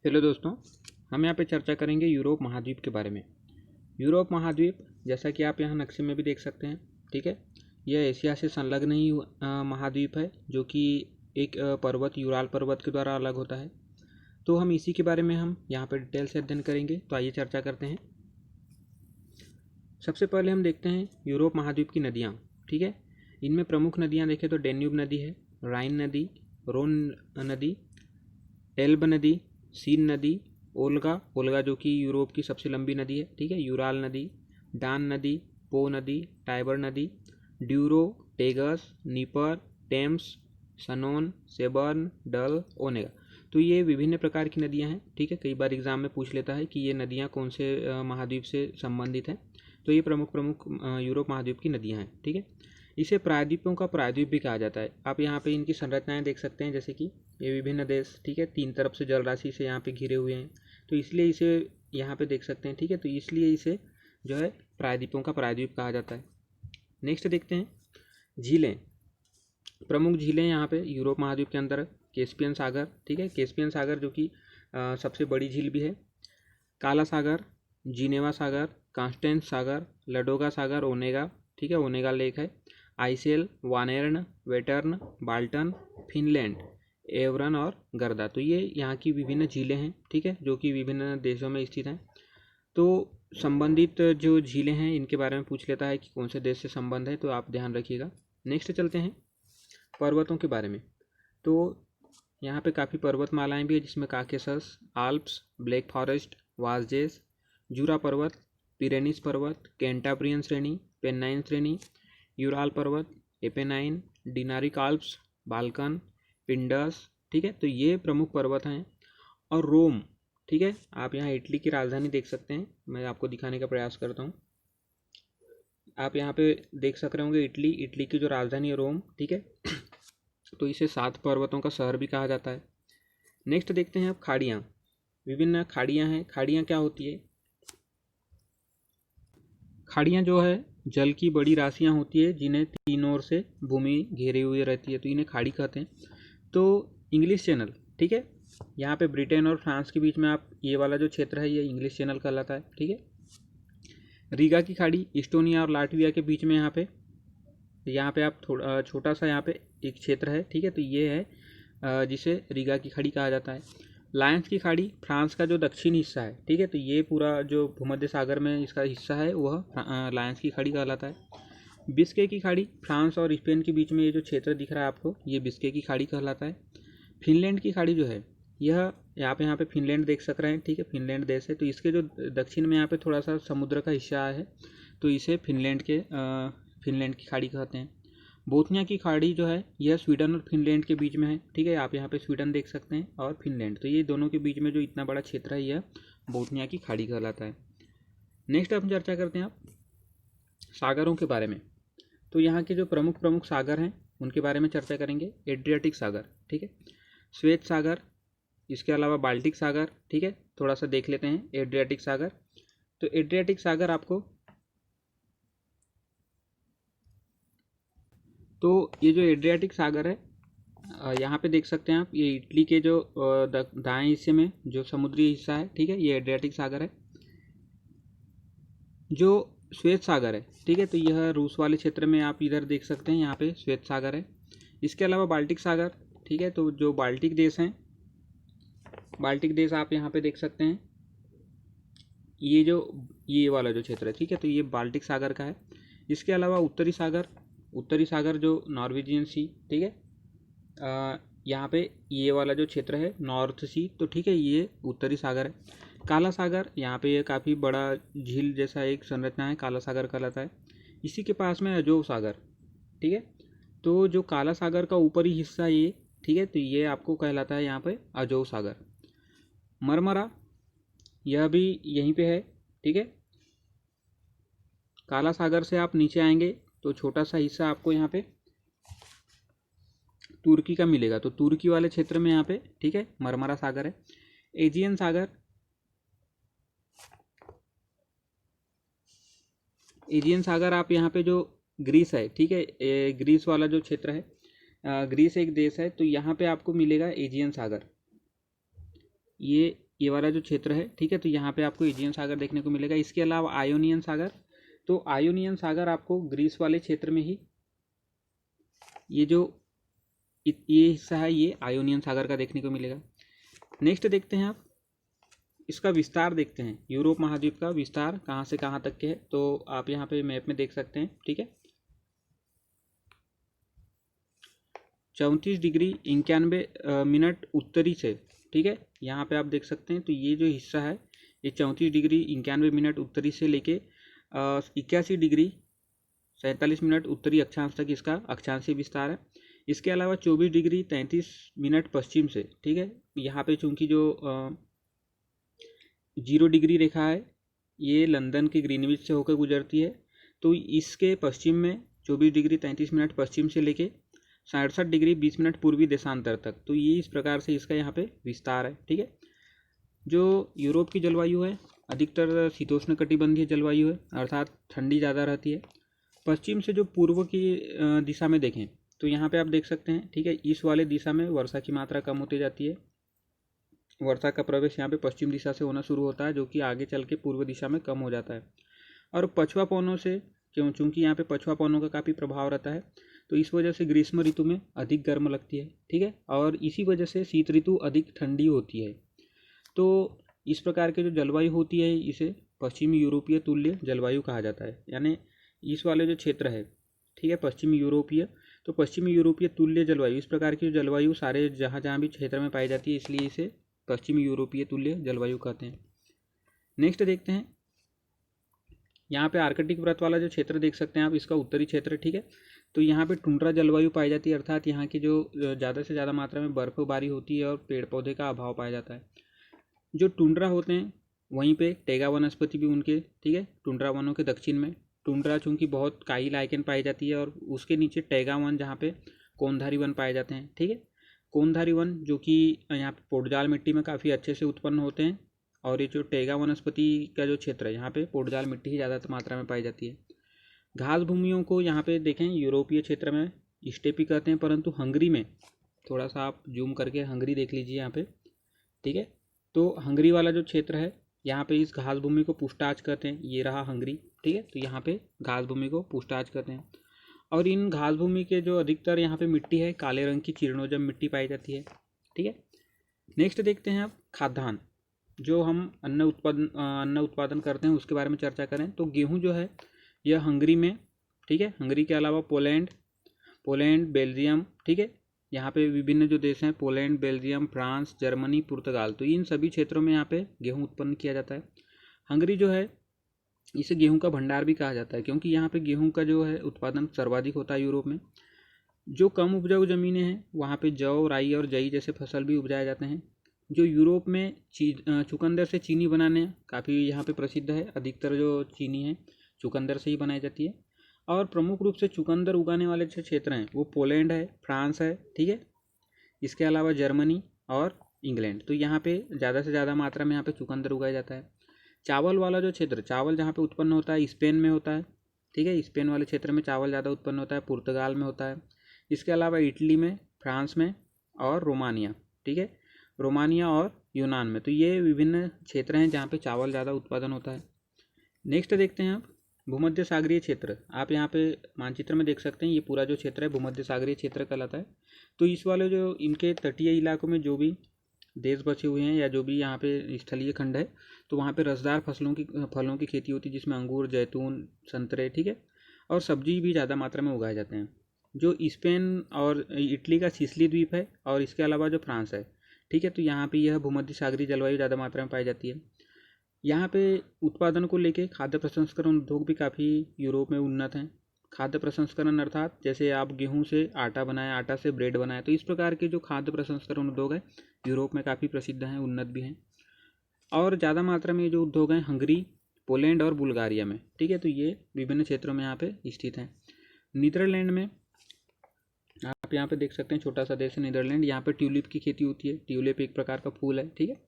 Hello दोस्तों, हम यहाँ पे चर्चा करेंगे यूरोप महाद्वीप के बारे में। यूरोप महाद्वीप, जैसा कि आप यहाँ नक्शे में भी देख सकते हैं, ठीक है। यह एशिया से संलग्न ही महाद्वीप है, जो कि एक पर्वत यूराल पर्वत के द्वारा अलग होता है। तो हम इसी के बारे में हम यहाँ पे डिटेल से अध्ययन करेंगे। तो आइए चर्चा करते हैं। सबसे पहले हम देखते हैं यूरोप महाद्वीप की नदियाँ, ठीक है। इनमें प्रमुख नदियाँ देखें तो डेन्यूब नदी है, राइन नदी, रोन नदी, एल्ब नदी, सीन नदी, ओल्गा जो कि यूरोप की सबसे लंबी नदी है, ठीक है। यूराल नदी, डान नदी, पो नदी, टाइबर नदी, Duro, Tagus, Dnieper, Thames, Sanon, सेबर्न, डल, ओनेगा। तो ये विभिन्न प्रकार की नदियां हैं, ठीक है। कई बार एग्जाम में पूछ लेता है कि ये नदियां कौन से महाद्वीप से संबंधित हैं। तो ये प्रमुख प्रमुख यूरोप महाद्वीप की नदियां हैं, ठीक है। इसे प्रायद्वीपों का प्रायद्वीप भी कहा जाता है। आप यहाँ पे इनकी संरचनाएं देख सकते हैं, जैसे कि ये विभिन्न देश, ठीक है, तीन तरफ से जलराशि से यहाँ पे घिरे हुए हैं, तो इसलिए इसे यहाँ पे देख सकते हैं, ठीक है। तो इसलिए इसे जो है प्रायद्वीपों का प्रायद्वीप कहा जाता है। नेक्स्ट देखते हैं झीलें। प्रमुख झीलें यहाँ पे यूरोप महाद्वीप के अंदर कैस्पियन सागर, ठीक है। कैस्पियन सागर जो कि सबसे बड़ी झील भी है। काला सागर, जिनेवा सागर, कॉन्स्टेंस सागर, लडोगा सागर, ओनेगा, ठीक है, ओनेगा लेक है। आइसेल, वानेर्न, वेटर्न, बाल्टन, फिनलैंड, एवरन और गर्दा। तो ये यहाँ की विभिन्न झीलें हैं, ठीक है, जो कि विभिन्न देशों में स्थित हैं। तो संबंधित जो झीलें हैं इनके बारे में पूछ लेता है कि कौन से देश से संबंध है, तो आप ध्यान रखिएगा। नेक्स्ट चलते हैं पर्वतों के बारे में। तो यहाँ पे काफ़ी पर्वतमालाएं भी है, जिसमें काकेसस, आल्प्स, ब्लैक फॉरेस्ट, वाजजेस, जूरा पर्वत, पिरेनीस पर्वत, कैंटाब्रियन श्रेणी, पेन्नाइन श्रेणी, यूराल पर्वत, एपेनाइन, डिनारिक आल्प्स, बाल्कन, पिंडस, ठीक है। तो ये प्रमुख पर्वत हैं। और रोम, ठीक है, आप यहाँ इटली की राजधानी देख सकते हैं। मैं आपको दिखाने का प्रयास करता हूँ। आप यहाँ पे देख सक रहे होंगे इटली की जो राजधानी है रोम, ठीक है। तो इसे 7 पर्वतों का शहर भी कहा जाता है। नेक्स्ट देखते हैं अब खाड़ियाँ। विभिन्न खाड़ियाँ हैं। खाड़ियाँ क्या होती है? खाड़ियाँ जो है जल की बड़ी राशियाँ होती है, जिन्हें तीनों ओर से भूमि घेरे हुए रहती है, तो इन्हें खाड़ी कहते हैं। तो इंग्लिश चैनल, ठीक है, यहाँ पे ब्रिटेन और फ्रांस के बीच में आप ये वाला जो क्षेत्र है ये इंग्लिश चैनल कहलाता है, ठीक है। रीगा की खाड़ी इस्टोनिया और लाटविया के बीच में यहाँ पे आप थोड़ा छोटा सा यहाँ पे एक क्षेत्र है, ठीक है। तो ये है जिसे रीगा की खाड़ी कहा जाता है। लायंस की खाड़ी फ्रांस का जो दक्षिणी हिस्सा है, ठीक है। तो ये पूरा जो भूमध्य सागर में इसका हिस्सा है वह लायंस की खाड़ी कहलाता है। बिस्के की खाड़ी फ्रांस और स्पेन के बीच में ये जो क्षेत्र दिख रहा है आपको, ये बिस्के की खाड़ी कहलाता है। फिनलैंड की खाड़ी जो है यह आप यहाँ पे फिनलैंड देख सक रहे हैं, ठीक है, फिनलैंड देश है। तो इसके जो दक्षिण में यहाँ पे थोड़ा सा समुद्र का हिस्सा है, तो इसे फिनलैंड की खाड़ी कहते हैं। बोथनिया की खाड़ी जो है यह स्वीडन और फिनलैंड के बीच में है, ठीक है। आप यहाँ पे स्वीडन देख सकते हैं और फिनलैंड, तो ये दोनों के बीच में जो इतना बड़ा क्षेत्र है यह बोथनिया की खाड़ी कहलाता है। नेक्स्ट हम चर्चा करते हैं आप सागरों के बारे में। तो यहाँ के जो प्रमुख प्रमुख सागर हैं उनके बारे में चर्चा करेंगे। एड्रियाटिक सागर, ठीक है, श्वेत सागर, इसके अलावा बाल्टिक सागर, ठीक है। थोड़ा सा देख लेते हैं एड्रियाटिक सागर। तो एड्रियाटिक सागर आपको, तो ये जो एड्रियाटिक सागर है यहाँ पे देख सकते हैं आप, ये इटली के जो दाएं हिस्से में जो समुद्री हिस्सा है, ठीक है, ये एड्रियाटिक सागर है। जो श्वेत सागर है, ठीक है, तो यह रूस वाले क्षेत्र में आप इधर देख सकते हैं, यहाँ पे श्वेत सागर है। इसके अलावा बाल्टिक सागर, ठीक है, तो जो बाल्टिक देश हैं, बाल्टिक देश आप यहाँ पे देख सकते हैं, ये वाला जो क्षेत्र है, ठीक है, तो ये बाल्टिक सागर का है। इसके अलावा उत्तरी सागर जो नॉर्वेजियन सी, ठीक है, यहाँ पे ये वाला जो क्षेत्र है नॉर्थ सी, तो ठीक है, ये उत्तरी सागर है। काला सागर, यहाँ पे ये काफ़ी बड़ा झील जैसा एक संरचना है, काला सागर कहलाता है। इसी के पास में अजोव सागर, ठीक है। तो जो काला सागर का ऊपरी हिस्सा ये, ठीक है, तो ये आपको कहलाता है यहाँ पे अजोव सागर। मरमरा, यह भी यहीं पे है, ठीक है। काला सागर से आप नीचे आएंगे तो छोटा सा हिस्सा आपको यहाँ पे तुर्की का मिलेगा, तो तुर्की वाले क्षेत्र में यहाँ पे, ठीक है, मरमरा सागर है। एजियन सागर, एजियन सागर आप यहाँ पे जो ग्रीस है, ठीक है, ग्रीस वाला जो क्षेत्र है, ग्रीस एक देश है, तो यहाँ पे आपको मिलेगा एजियन सागर। ये ये वाला जो क्षेत्र है, ठीक है, तो यहाँ पे आपको एजियन सागर देखने को मिलेगा। इसके अलावा आयोनियन सागर, तो आयोनियन सागर आपको ग्रीस वाले क्षेत्र में ही, ये जो ये हिस्सा है ये आयोनियन सागर का देखने को मिलेगा। नेक्स्ट देखते हैं आप इसका विस्तार देखते हैं, यूरोप महाद्वीप का विस्तार कहाँ से कहाँ तक के है, तो आप यहाँ पे मैप में देख सकते हैं, ठीक है। 34 डिग्री 91 मिनट उत्तरी से, ठीक है, यहाँ पे आप देख सकते हैं। तो ये जो हिस्सा है ये 34 डिग्री 91 मिनट उत्तरी से लेके 81 डिग्री 47 मिनट उत्तरी अक्षांश तक इसका अक्षांशीय विस्तार है। इसके अलावा 24 डिग्री 33 मिनट पश्चिम से, ठीक है, यहाँ पे चूंकि जो 0 डिग्री रेखा है ये लंदन के ग्रीनविच से होकर गुजरती है, तो इसके पश्चिम में 24 डिग्री 33 मिनट पश्चिम से लेके 67 डिग्री 20 मिनट पूर्वी देशांतर तक, तो ये इस प्रकार से इसका यहाँ पे विस्तार है, ठीक है। जो यूरोप की जलवायु है अधिकतर शीतोष्ण कटिबंधीय जलवायु है, अर्थात ठंडी ज़्यादा रहती है। पश्चिम से जो पूर्व की दिशा में देखें तो यहाँ पे आप देख सकते हैं, ठीक है, इस वाले दिशा में वर्षा की मात्रा कम होती जाती है। वर्षा का प्रवेश यहाँ पे पश्चिम दिशा से होना शुरू होता है, जो कि आगे चल के पूर्व दिशा में कम हो जाता है। और पछुआ पवनों से चूँकि यहाँ पे पछुआ पवनों का काफ़ी प्रभाव रहता है, तो इस वजह से ग्रीष्म ऋतु में अधिक गर्म लगती है, ठीक है, और इसी वजह से शीत ऋतु अधिक ठंडी होती है। तो इस प्रकार के जो जलवायु होती है इसे पश्चिमी यूरोपीय तुल्य जलवायु कहा जाता है। यानी इस वाले जो क्षेत्र है, ठीक है, पश्चिमी यूरोपीय, तो पश्चिमी यूरोपीय तुल्य जलवायु, इस प्रकार की जलवायु सारे जहाँ जहाँ भी क्षेत्र में पाई जाती है, इसलिए इसे पश्चिमी यूरोपीय तुल्य जलवायु कहते हैं। नेक्स्ट देखते हैं, यहाँ पे आर्कटिक व्रत वाला जो क्षेत्र देख सकते हैं आप, इसका उत्तरी क्षेत्र, ठीक है, तो यहाँ पे टुंड्रा जलवायु पाई जाती है, अर्थात यहाँ की जो ज़्यादा से ज़्यादा मात्रा में बर्फबारी होती है और पेड़ पौधे का अभाव पाया जाता है। जो टुंड्रा होते हैं वहीं पे टेगा वनस्पति भी उनके, ठीक है, टुंड्रा वनों के दक्षिण में टुंड्रा चूँकि बहुत काई लाइकेन पाई जाती है, और उसके नीचे टेगा वन जहाँ पे कोनधारी वन पाए जाते हैं, ठीक है। कोनधारी वन जो कि यहाँ पे पोटजाल मिट्टी में काफ़ी अच्छे से उत्पन्न होते हैं, और ये जो टेगा वनस्पति का जो क्षेत्र है यहाँ पे पोटजाल मिट्टी ही ज़्यादा मात्रा में पाई जाती है। घास भूमियों को यहाँ पे देखें यूरोपीय क्षेत्र में स्टेपी कहते हैं, परंतु हंगरी में, थोड़ा सा आप जूम करके हंगरी देख लीजिए यहाँ पे, ठीक है, तो हंगरी वाला जो क्षेत्र है यहाँ पे इस घास भूमि को पुष्टाज कहते हैं। ये रहा हंगरी, ठीक है, तो यहाँ पे घास भूमि को पुष्टाज कहते हैं। और इन घास भूमि के जो अधिकतर यहाँ पे मिट्टी है काले रंग की चीर्णोजम मिट्टी पाई जाती है, ठीक है। नेक्स्ट देखते हैं आप खाद्यान्न, जो हम अन्न उत्पादन करते हैं उसके बारे में चर्चा करें। तो गेहूँ जो है यह हंगरी में, ठीक है, हंगरी के अलावा पोलैंड बेल्जियम, ठीक है, यहाँ पे विभिन्न जो देश हैं पोलैंड बेल्जियम फ्रांस जर्मनी पुर्तगाल, तो इन सभी क्षेत्रों में यहाँ पे गेहूँ उत्पन्न किया जाता है। हंगरी जो है इसे गेहूं का भंडार भी कहा जाता है, क्योंकि यहाँ पे गेहूं का जो है उत्पादन सर्वाधिक होता है यूरोप में। जो कम उपजाऊ ज़मीनें हैं वहाँ पे जौ राई और जई जैसे फसल भी उपजाए जाते हैं। जो यूरोप में चुकंदर से चीनी बनाने काफ़ी यहाँ पे प्रसिद्ध है, अधिकतर जो चीनी है चुकंदर से ही बनाई जाती है। और प्रमुख रूप से चुकंदर उगाने वाले जो क्षेत्र हैं वो पोलैंड है फ्रांस है, ठीक है, इसके अलावा जर्मनी और इंग्लैंड, तो यहाँ पे ज़्यादा से ज़्यादा मात्रा में यहाँ पे चुकंदर उगाया जाता है। चावल वाला जो क्षेत्र, चावल जहाँ पे उत्पन्न होता है स्पेन में होता है, ठीक है, स्पेन वाले क्षेत्र में चावल ज़्यादा उत्पन्न होता है, पुर्तगाल में होता है, इसके अलावा इटली में फ्रांस में और रोमानिया, ठीक है, रोमानिया और यूनान में, तो ये विभिन्न क्षेत्र हैं जहाँ पे चावल ज़्यादा उत्पादन होता है। नेक्स्ट देखते हैं आप भूमध्य सागरीय क्षेत्र, आप यहाँ पे मानचित्र में देख सकते हैं ये पूरा जो क्षेत्र है भूमध्य सागरीय क्षेत्र कहलाता है। तो इस वाले जो इनके तटीय इलाकों में जो भी देश बचे हुए हैं या जो भी यहाँ पे स्थलीय खंड है, तो वहाँ पे रसदार फलों की खेती होती है, जिसमें अंगूर जैतून संतरे, ठीक है, और सब्जी भी ज़्यादा मात्रा में उगाए जाते हैं। जो स्पेन और इटली का सिसिली द्वीप है और इसके अलावा जो फ्रांस है, ठीक है, तो यहाँ पे यह भूमध्य सागरीय जलवायु ज़्यादा मात्रा में पाई जाती है। यहाँ पे उत्पादन को लेके खाद्य प्रसंस्करण उद्योग भी काफ़ी यूरोप में उन्नत हैं। खाद्य प्रसंस्करण अर्थात जैसे आप गेहूं से आटा बनाएं, आटा से ब्रेड बनाएं, तो इस प्रकार के जो खाद्य प्रसंस्करण उद्योग है यूरोप में काफ़ी प्रसिद्ध हैं, उन्नत भी हैं। और ज़्यादा मात्रा में ये जो उद्योग हैं हंगरी पोलैंड और बुल्गारिया में, ठीक है, तो ये विभिन्न क्षेत्रों में यहाँ पे स्थित हैं। नीदरलैंड में आप यहाँ पे देख सकते हैं, छोटा सा देश है नीदरलैंड, यहाँ पे ट्यूलिप की खेती होती है, ट्यूलिप एक प्रकार का फूल है, ठीक है।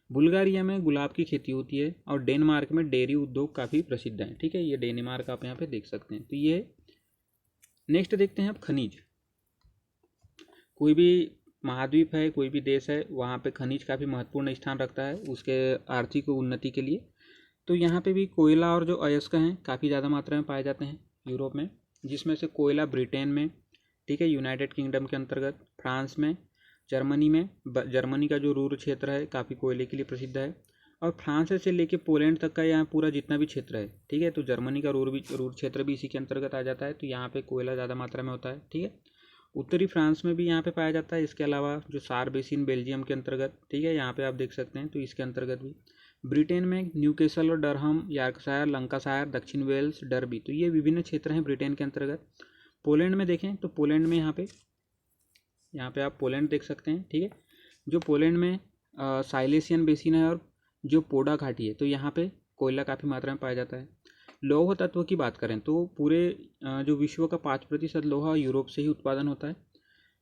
बुल्गारिया में गुलाब की खेती होती है और डेनमार्क में डेयरी उद्योग काफ़ी प्रसिद्ध हैं, ठीक है, ये डेनमार्क आप यहाँ पे देख सकते हैं। तो ये नेक्स्ट देखते हैं आप खनिज, कोई भी महाद्वीप है, कोई भी देश है, वहाँ पे खनिज काफ़ी महत्वपूर्ण स्थान रखता है उसके आर्थिक उन्नति के लिए। तो यहाँ पे भी कोयला और जो अयस्क हैं काफ़ी ज़्यादा मात्रा में पाए जाते हैं यूरोप में, जिसमें से कोयला ब्रिटेन में, ठीक है, यूनाइटेड किंगडम के अंतर्गत, फ्रांस में, जर्मनी में, जर्मनी का जो रूर क्षेत्र है काफ़ी कोयले के लिए प्रसिद्ध है, और फ्रांस से लेके पोलैंड तक का यहाँ पूरा जितना भी क्षेत्र है, ठीक है, तो जर्मनी का रूर क्षेत्र भी इसी के अंतर्गत आ जाता है। तो यहाँ पे कोयला ज़्यादा मात्रा में होता है, ठीक है। उत्तरी फ्रांस में भी यहाँ पे पाया जाता है। इसके अलावा जो सार बेसिन बेल्जियम के अंतर्गत, ठीक है, यहाँ पे आप देख सकते हैं, तो इसके अंतर्गत भी। ब्रिटेन में न्यूकेसल और डरहम, यॉर्कशायर, लंकाशायर, दक्षिण वेल्स, डर्बी, तो ये विभिन्न क्षेत्र हैं ब्रिटेन के अंतर्गत। पोलैंड में देखें तो पोलैंड में यहाँ पे आप पोलैंड देख सकते हैं, ठीक है। जो पोलैंड में साइलेशियन बेसिन है और जो पोडा घाटी है, तो यहाँ पे कोयला काफ़ी मात्रा में पाया जाता है। लौह तत्व की बात करें तो पूरे जो विश्व का 5% लोहा यूरोप से ही उत्पादन होता है।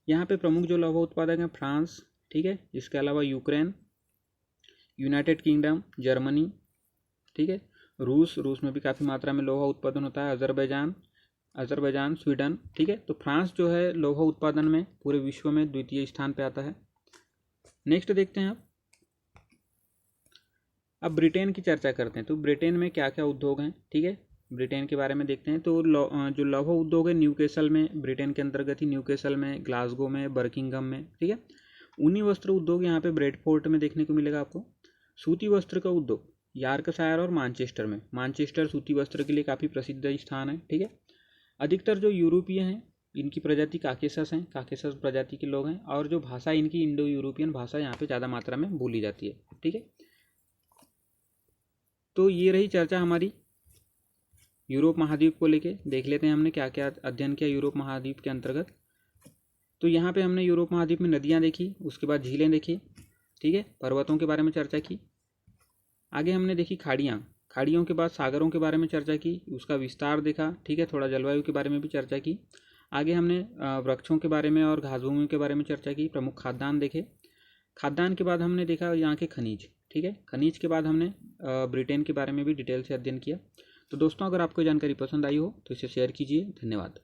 यहाँ पे प्रमुख जो लौह उत्पादक हैं फ्रांस, ठीक है, इसके अलावा यूक्रेन, यूनाइटेड किंगडम, जर्मनी, ठीक है, रूस में भी काफ़ी मात्रा में लोहा उत्पादन होता है, अजरबैजान, स्वीडन, ठीक है। तो फ्रांस जो है लोहा उत्पादन में पूरे विश्व में द्वितीय स्थान पे आता है। नेक्स्ट देखते हैं अब ब्रिटेन की चर्चा करते हैं। तो ब्रिटेन में क्या क्या उद्योग हैं, ठीक है, ब्रिटेन के बारे में देखते हैं। तो जो लौह उद्योग है न्यूकेसल में, ब्रिटेन के अंतर्गत ही, न्यूकेसल में, ग्लासगो में, बर्किंघम में, ठीक है। ऊनी वस्त्र उद्योग यहाँ पे ब्रेडफोर्ट में देखने को मिलेगा आपको। सूती वस्त्र का उद्योग यॉर्कशायर और मैनचेस्टर में, मैनचेस्टर सूती वस्त्र के लिए काफ़ी प्रसिद्ध स्थान है, ठीक है। अधिकतर जो यूरोपीय हैं इनकी प्रजाति काकेशस हैं, काकेशस प्रजाति के लोग हैं, और जो भाषा इनकी इंडो यूरोपियन भाषा यहाँ पे ज़्यादा मात्रा में बोली जाती है, ठीक है। तो ये रही चर्चा हमारी यूरोप महाद्वीप को लेके। देख लेते हैं हमने क्या क्या अध्ययन किया यूरोप महाद्वीप के अंतर्गत। तो यहाँ पे हमने यूरोप महाद्वीप में नदियाँ देखी, उसके बाद झीलें देखी, ठीक है, पर्वतों के बारे में चर्चा की। आगे हमने देखी खाड़ियों के बाद सागरों के बारे में चर्चा की, उसका विस्तार देखा, ठीक है, थोड़ा जलवायु के बारे में भी चर्चा की। आगे हमने वृक्षों के बारे में और घास भूमि के बारे में चर्चा की, प्रमुख खाद्यान्न देखे। खाद्यान्न के बाद हमने देखा यहाँ के खनिज, ठीक है, खनिज के बाद हमने ब्रिटेन के बारे में भी डिटेल से अध्ययन किया। तो दोस्तों, अगर आपको जानकारी पसंद आई हो तो इसे शेयर कीजिए। धन्यवाद।